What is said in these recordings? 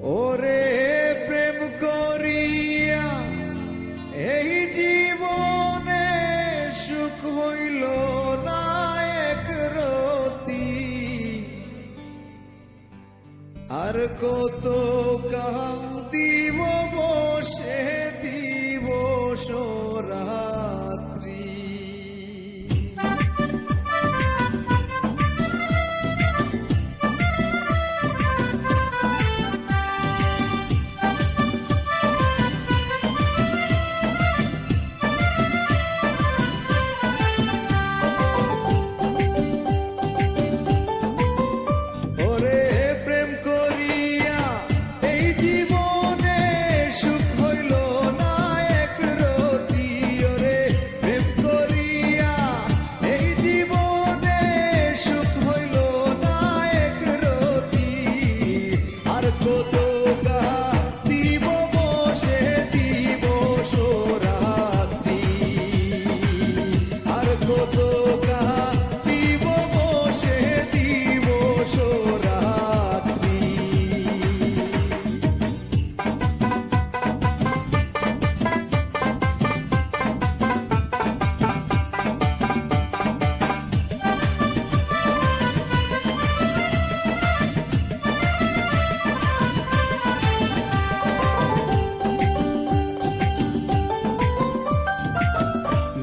ওরে প্রেম করিয়া এই জীবনে সুখ হইল না এক রতি, আর কত কাঁদিব বসে দিবস রাত্রি।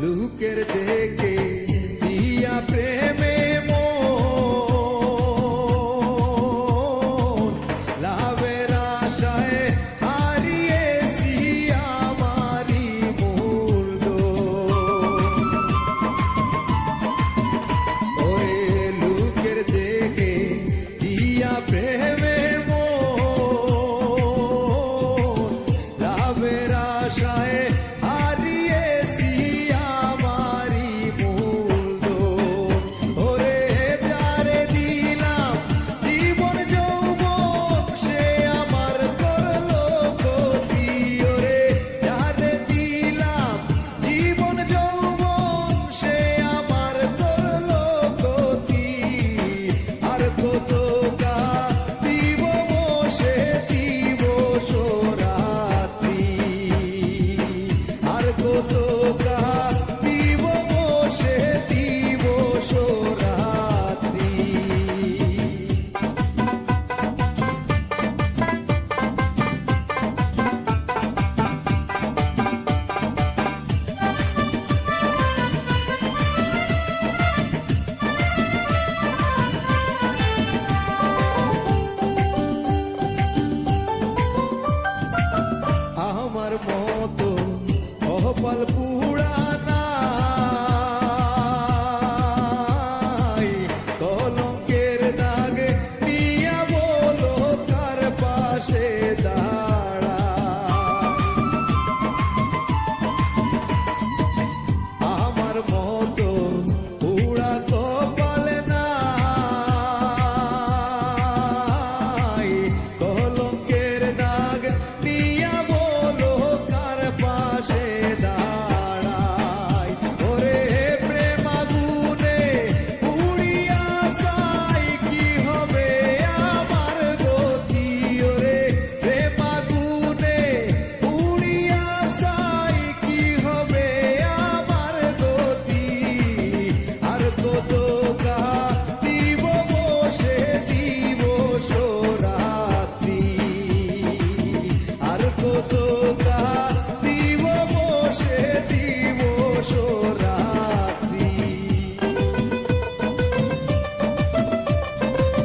লোকের দেখে দিয়া প্রেমে মন, লাভের আশায় হারিয়েছি আমারি মূলধন। ওরে লোকের দেখে দিয়া প্রেমে মন, লাভের আশায় আমার মতো কপাল পুরানা কলঙ্কের দাগে নিয়া বলো কার পাশে দাঁড়া। আমার মতো পুরা কপাল নাই, কলঙ্কের দাগ নিয়া দিব বসে